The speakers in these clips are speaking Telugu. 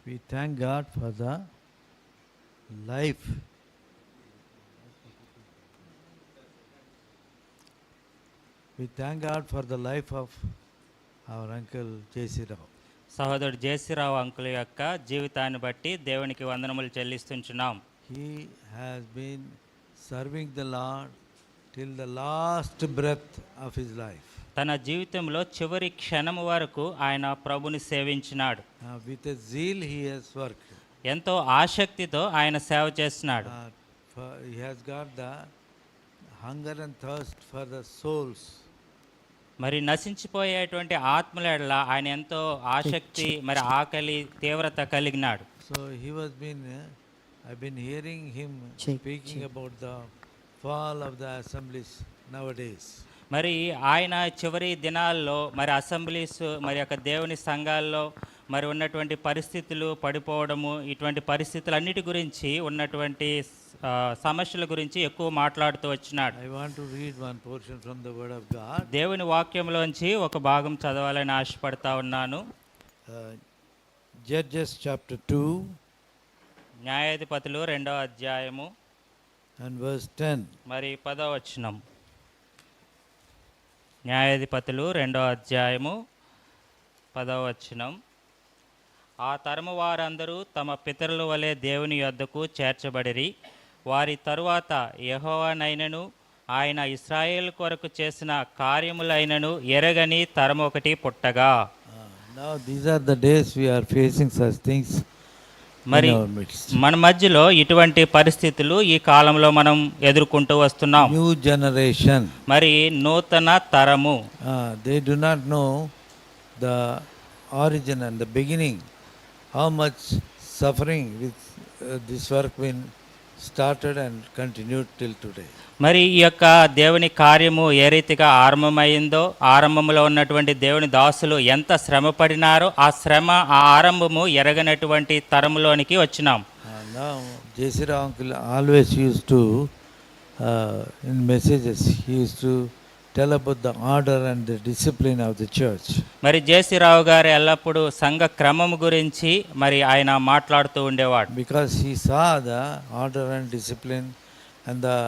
We thank God for the life. We thank God for the life of our uncle J.C. Rao. సహోదరుడు జేసీరావు అంకుల్ యొక్క జీవితాన్ని బట్టి దేవునికి వందనములు చెల్లిస్తుంచున్నాం. He has been serving the Lord till the last breath of his life. తన జీవితంలో చివరి క్షణము వరకు ఆయన ప్రభుని సేవించినాడు. With a zeal he has worked. ఎంతో ఆసక్తితో ఆయన సేవ చేస్తున్నాడు. He has got the hunger and thirst for the souls. మరి నశించిపోయేటువంటి ఆత్మల ఎడల ఆయన ఎంతో ఆసక్తి మరి ఆకలి తీవ్రత కలిగినాడు. So he was I've been hearing him speaking about the fall of the assemblies nowadays. మరి ఆయన చివరి దినాల్లో మరి అసెంబ్లీస్ మరి యొక్క దేవుని సంఘాల్లో మరి ఉన్నటువంటి పరిస్థితులు పడిపోవడము ఇటువంటి పరిస్థితులన్నిటి గురించి ఉన్నటువంటి సమస్యల గురించి ఎక్కువ మాట్లాడుతూ వచ్చినాడు. I want to read one portion from the word of God. దేవుని వాక్యంలోంచి ఒక భాగం చదవాలని ఆశపడతా ఉన్నాను. Judges chapter 2 న్యాయాధిపతులు 2వ అధ్యాయము and verse 10. మరి 10వ వచనం. న్యాయాధిపతులు 2వ అధ్యాయము 10వ వచనం. ఆ తరము వారందరూ తమ పితరుల వలె దేవుని యొద్దకు చేర్చబడిరి. వారి తరువాత యెహోవానైనను ఆయన ఇశ్రాయేలు కొరకు చేసిన కార్యములైనను ఎరగని తరము ఒకటి పుట్టగా. Now these are the days we are facing such things. మరి మన మధ్యలో ఇటువంటి పరిస్థితులు ఈ కాలంలో మనం ఎదుర్కొంటూ వస్తున్నాం. న్యూ జనరేషన్, మరి నూతన తరము. they do not know the origin and the beginning, how much suffering with this work been started and continued till today. మరి ఈ యొక్క దేవుని కార్యము ఏ రీతిగా ఆరంభమైందో, ఆరంభంలో ఉన్నటువంటి దేవుని దాసులు ఎంత శ్రమ పడినారో ఆ శ్రమ ఆ ఆరంభము ఎరగనటువంటి తరములోనికి వచ్చినాం. Now J.C. Rao uncle always used to in messages he used to tell about the order and the discipline of the church. మరి జేసీరావు గారు ఎల్లప్పుడూ సంఘ క్రమము గురించి మరి ఆయన మాట్లాడుతూ ఉండేవాడు. Because he saw the order and discipline and the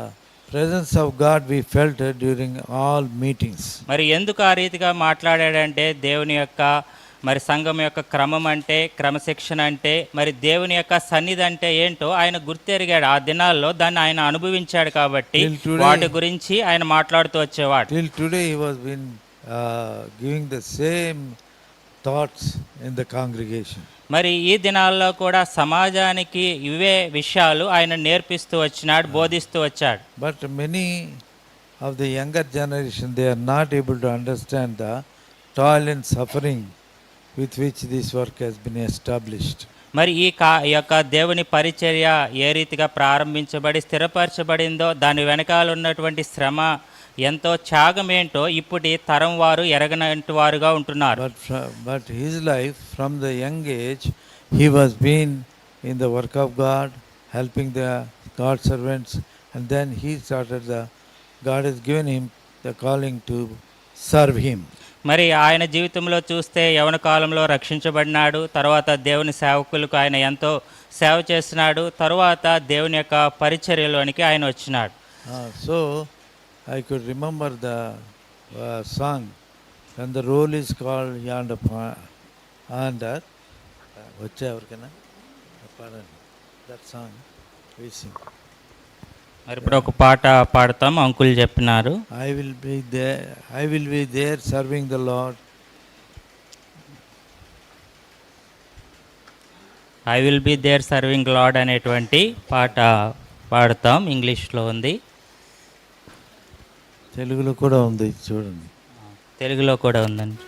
presence of God we felt during all meetings. మరి ఎందుకు ఆ రీతిగా మాట్లాడాడంటే దేవుని యొక్క మరి సంఘం యొక్క క్రమం అంటే, క్రమశిక్షణ అంటే, మరి దేవుని యొక్క సన్నిధి అంటే ఏంటో ఆయన గుర్తెరిగాడు. ఆ దినాల్లో దాన్ని ఆయన అనుభవించాడు కాబట్టి వాటి గురించి ఆయన మాట్లాడుతూ వచ్చేవాడు. Till today he was been giving the same thoughts in the congregation. మరి ఈ దినాల్లో కూడా సమాజానికి ఇవే విషయాలు ఆయన నేర్పిస్తూ వచ్చినాడు, బోధిస్తూ వచ్చాడు. But many of the younger generation they are not able to understand the toil and suffering with which this work has been established. మరి ఈ యొక్క దేవుని పరిచర్య ఏ రీతిగా ప్రారంభించబడి స్థిరపరచబడిందో దాని వెనకాల ఉన్నటువంటి శ్రమ ఎంతో త్యాగం ఏంటో ఇప్పటి తరం వారు ఎరగనంటి వారుగా ఉంటున్నారు. But his life from the young age he was been in the work of God, helping the God servants, and then he started God has given him the calling to serve him. మరి ఆయన జీవితంలో చూస్తే యవన కాలంలో రక్షించబడినాడు. తర్వాత దేవుని సేవకులకు ఆయన ఎంతో సేవ చేస్తున్నాడు. తర్వాత దేవుని యొక్క పరిచర్యలోనికి ఆయన వచ్చినాడు. So I could remember the song when the roll is called yonder వచ్చే ఎవరికైనా పాడండి that song we sing. మరి ఇప్పుడు ఒక పాట పాడతాం, అంకుల్ చెప్పినారు. I will be there serving the Lord. I will be there serving Lord అనేటువంటి పాట పాడతాం. ఇంగ్లీష్లో ఉంది, తెలుగులో కూడా ఉంది, చూడండి. తెలుగులో కూడా ఉందండి.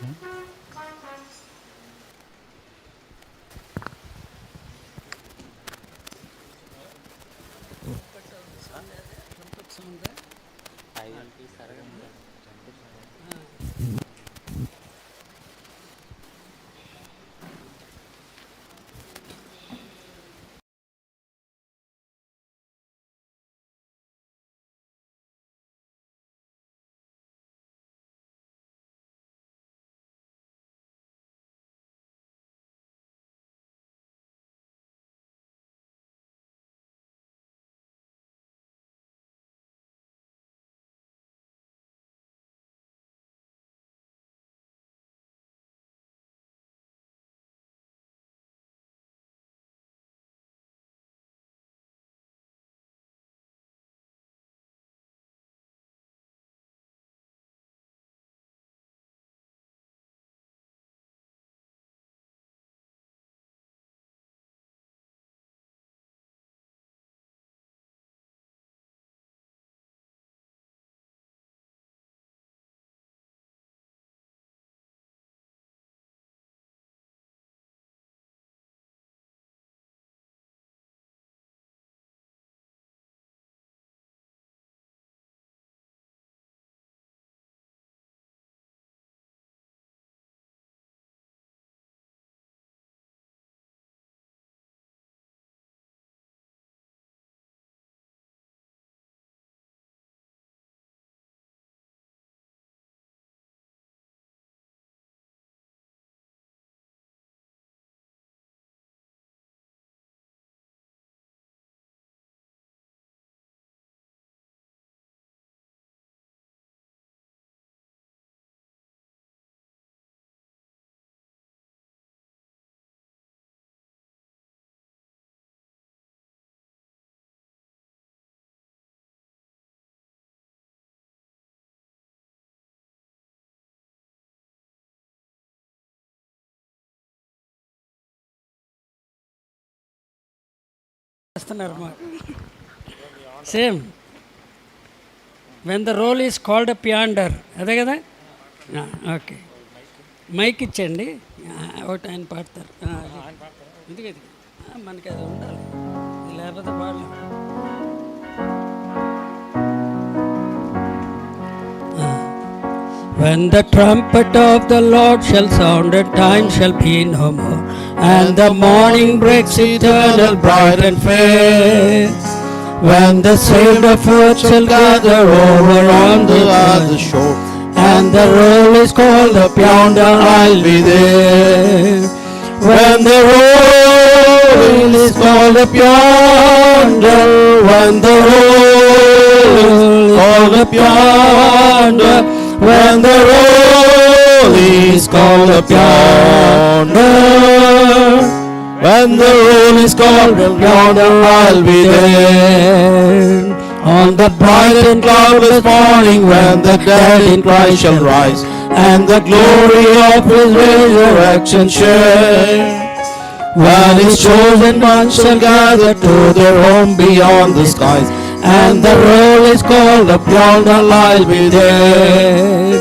చేస్తున్నారు మాకు. Same when the roll is called up yonder, అదే కదా. ఓకే, మైక్ ఇచ్చండి, ఒకటి ఆయన పాడతారు. ఎందుకు మనకి అది ఉండాలి, లేకపోతే పాడలేం. When the trumpet of the Lord shall sound, and time shall be no more, and the morning breaks eternal, bright and fair. When the sailed of earth shall gather over on the other shore, and the roll is called up yonder, I'll be there. When the roll is called up yonder, when the roll is called up yonder, when the roll is called up yonder, when the roll is called up yonder, I'll be there. On the bright and cloudless morning, when the dead in Christ shall rise, and the glory of His resurrection share, when His chosen ones shall gather to their home beyond the skies, and the roll is called up yonder, I'll be there.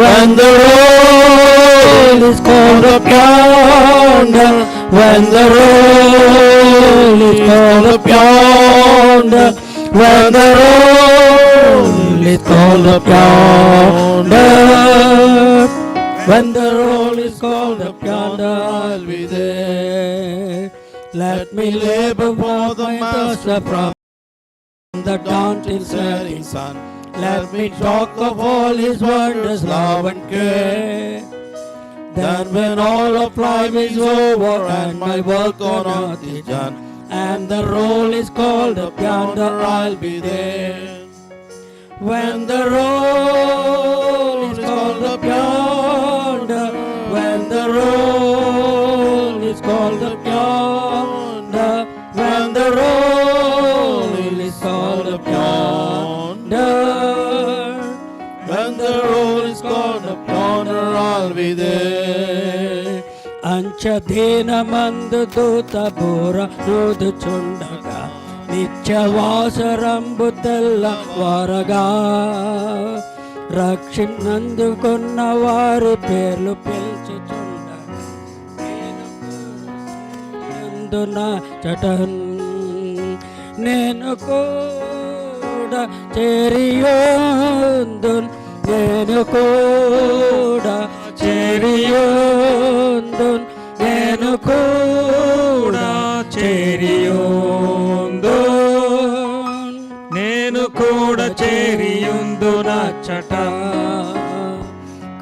When the roll is called up yonder, when the roll is called up yonder, when the roll is called up yonder, when the roll is called up yonder, I'll be there. Let me labor for the Master from the dawn till setting sun. Let me talk of all His wonders, love and care. Then when all of life is over and my work on earth is done, and the roll is called up yonder, I'll be there. When the roll is called up yonder, when the roll is called up yonder, when the roll is called up yonder, when the roll is called up yonder, I'll be there. అంచదీనమందు దూత బోర నూదుచుండగా, నిత్యవాసరంబు తెల్లవారగా, రక్షింనందుకున్న వారి పేర్లు పిలుచుచుండగా, నేను చటన్ నేను కూడా చేరియోందున్, నేను కూడా చేరియోందున్, నేను కూడా చేరియోందున్, నేను కూడా చేరియుందునచ్చట.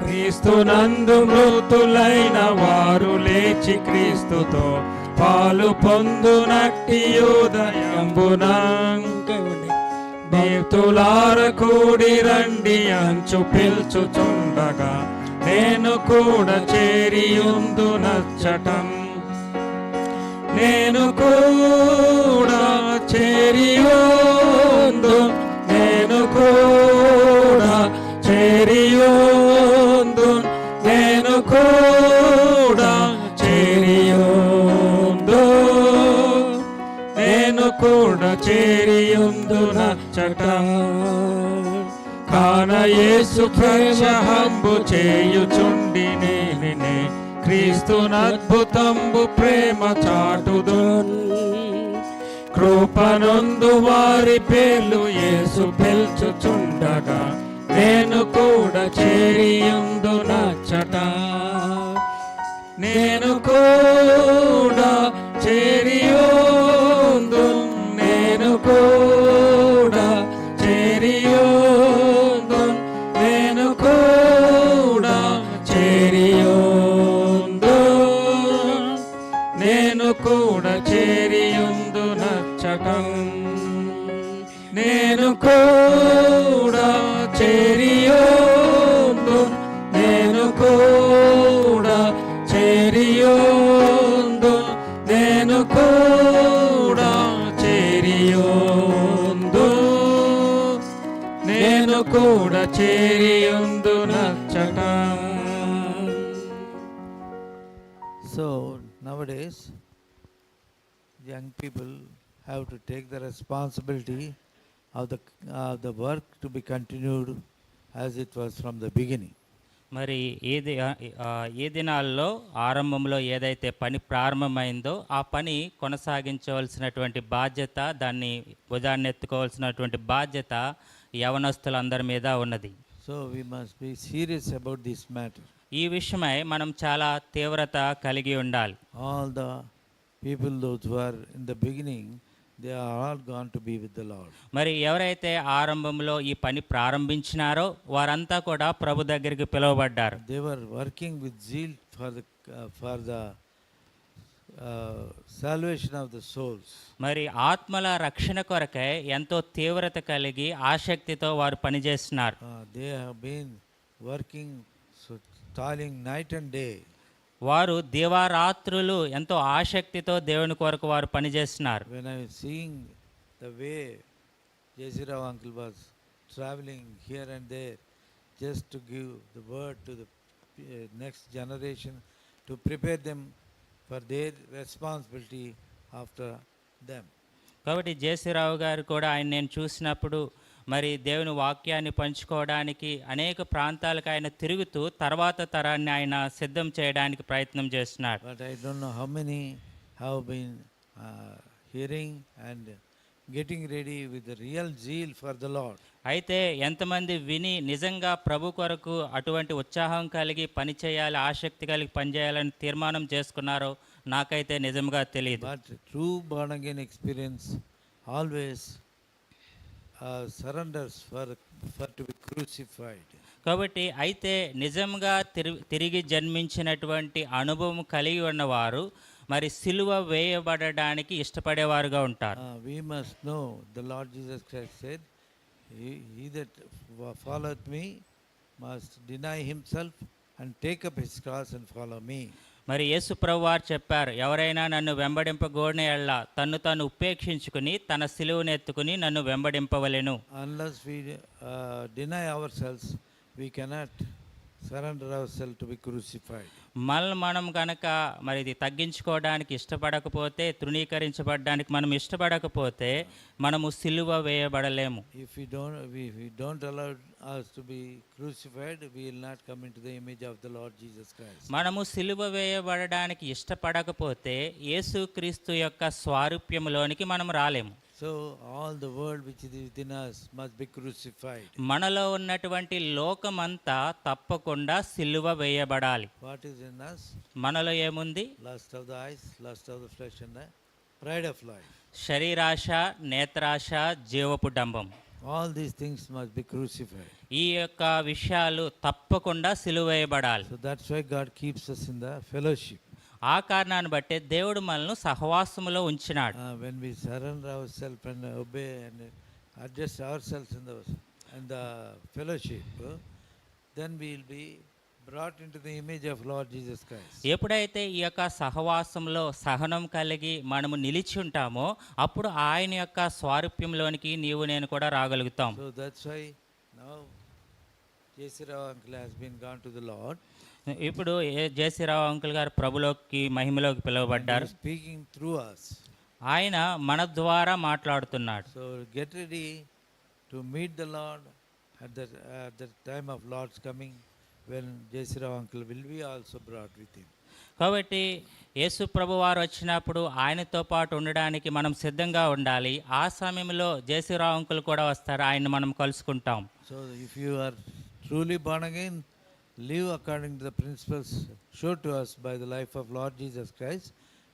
క్రీస్తునందు మృతులైన వారు లేచి క్రీస్తుతో పాలు పొందునట్టి ఉదయంబున, భక్తులార కూడి రండి అంచు పిల్చుచుండగా, నేను కూడా చేరియుందునచ్చటం, నేను కూడా చేరియుందు, నేను కూడా చేరియుందు, నేను కూడా చేరియుందు, నేను కూడా చేరియుందునచ్చట. కాన యేసు ప్రత్యహంబు చేయుచుండి నేనే, క్రీస్తునద్భుతంబు ప్రేమ చాటుదున్. కృపనందు వారి పేర్లు యేసు పిల్చుచుండగా, నేను కూడా చేరియుందునచ్చట, నేను కూడా చేరియుందు, నేను కూడా చేరియుందు, నేను కూడా చేరియుందు, నేను కూడా చేరియుందునచ్చటం, నేను కూడా చేరియుందు, నేను కూడా చేరియుందు, నేను కూడా చేరియుందు, నేను కూడా చేరియుందునచ్చట. So nowadays, young people have to take the responsibility of the work to be continued as it was from the beginning. మరి ఈ దినాల్లో ఆరంభంలో ఏదైతే పని ప్రారంభమైందో ఆ పని కొనసాగించవలసినటువంటి బాధ్యత, దాన్ని భుజాన్ని ఎత్తుకోవాల్సినటువంటి బాధ్యత యవనస్తులందరి మీద ఉన్నది. So we must be serious about this matter. ఈ విషయమై మనం చాలా తీవ్రత కలిగి ఉండాలి. All the people those who are in the beginning, they are all gone to be with the Lord. మరి ఎవరైతే ఆరంభంలో ఈ పని ప్రారంభించినారో వారంతా కూడా ప్రభు దగ్గరికి పిలువబడ్డారు. They were working with zeal for the salvation of the souls. మరి ఆత్మల రక్షణ కొరకై ఎంతో తీవ్రత కలిగి ఆసక్తితో వారు పనిచేస్తున్నారు. They have been working, so toiling night and day. వారు దివారాత్రులు ఎంతో ఆసక్తితో దేవుని కొరకు వారు పనిచేస్తున్నారు. When I was seeing the way J.C. Rao uncle was traveling here and there just to give the word to the next generation, to prepare them for their responsibility after them. కాబట్టి జేసీరావు గారు కూడా ఆయన నేను చూసినప్పుడు మరి దేవుని వాక్యాన్ని పంచుకోవడానికి అనేక ప్రాంతాలకు ఆయన తిరుగుతూ తర్వాత తరాన్ని ఆయన సిద్ధం చేయడానికి ప్రయత్నం చేస్తున్నాడు. But I don't know how many have been hearing and getting ready with the real zeal for the Lord. అయితే ఎంతమంది విని నిజంగా ప్రభు కొరకు అటువంటి ఉత్సాహం కలిగి పనిచేయాలి, ఆసక్తి కలిగి పనిచేయాలని తీర్మానం చేసుకున్నారో నాకైతే నిజంగా తెలియదు. But true born again experience always surrenders for to be crucified. కాబట్టి అయితే నిజంగా తిరిగి జన్మించినటువంటి అనుభవం కలిగి ఉన్నవారు మరి సిలువ వేయబడడానికి ఇష్టపడేవారుగా ఉంటారు. We must know the Lord Jesus Christ said, he that followeth me must deny himself and take up his cross and follow me. మరి యేసు ప్రభువారు చెప్పారు, ఎవరైనా నన్ను వెంబడింపగోడిన ఎడల తన్ను తాను ఉపేక్షించుకుని తన సిలువను ఎత్తుకుని నన్ను వెంబడింపవలెను. Unless we deny ourselves, we cannot surrender ourselves to be crucified. మనం కనుక మరి ఇది తగ్గించుకోవడానికి ఇష్టపడకపోతే, తృణీకరించబడడానికి మనం ఇష్టపడకపోతే మనము సిలువ వేయబడలేము. If we don't allow us to be crucified, we will not come into the image of the Lord Jesus Christ. మనము సిలువ వేయబడడానికి ఇష్టపడకపోతే యేసుక్రీస్తు యొక్క స్వారూప్యములోనికి మనం రాలేము. So all the world which is within us must be crucified. మనలో ఉన్నటువంటి లోకమంతా తప్పకుండా సిలువ వేయబడాలి. What is in us? మనలో ఏముంది? Lust of the eyes, lust of the flesh, and the pride of life. శరీరాశ, నేత్రాశ, జీవపు డంబం. All these things must be crucified. ఈ యొక్క విషయాలు తప్పకుండా సిలువ వేయబడాలి. So that's why God keeps us in the fellowship. ఆ కారణాన్ని బట్టే దేవుడు మనల్ని సహవాసములో ఉంచినాడు. When we surrender ourselves and obey and adjust ourselves in the fellowship, then we will be brought into the image of Lord Jesus Christ. ఎప్పుడైతే ఈ యొక్క సహవాసంలో సహనం కలిగి మనము నిలిచి ఉంటామో అప్పుడు ఆయన యొక్క స్వారూప్యంలోనికి నీవు నేను కూడా రాగలుగుతాం. So that's why now J.C. Rao uncle has been gone to the Lord. ఇప్పుడు జేసీరావు అంకుల్ గారు ప్రభులోకి మహిమలోకి పిలువబడ్డారు. Speaking through us. ఆయన మన ద్వారా మాట్లాడుతున్నాడు. So get ready to meet the Lord at the time of Lord's coming, when J.C. Rao uncle will be also brought with him. కాబట్టి యేసు ప్రభు వారు వచ్చినప్పుడు ఆయనతో పాటు ఉండడానికి మనం సిద్ధంగా ఉండాలి. ఆ సమయంలో జేసీరావు అంకుల్ కూడా వస్తారు, ఆయన్ని మనం కలుసుకుంటాం. So if you are truly born again, live according to the principles shown to us by the life of Lord Jesus Christ,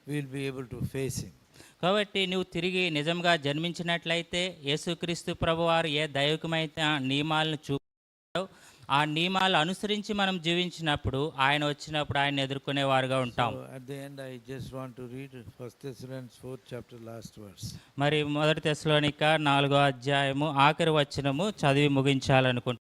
we will be able to face him. కాబట్టి నువ్వు తిరిగి నిజంగా జన్మించినట్లయితే యేసుక్రీస్తు ప్రభువారు ఏ దైవికమైన నియమాలను చూపారో ఆ నియమాలు అనుసరించి మనం జీవించినప్పుడు ఆయన వచ్చినప్పుడు ఆయన ఎదుర్కొనేవారుగా ఉంటాం. So at the end I just want to read 1 Thessalonians 4th chapter last verse. మరి 1 తెస్సలోనిక 4వ అధ్యాయము ఆఖరి వచనము చదివి ముగించాలనుకుంటున్నాను.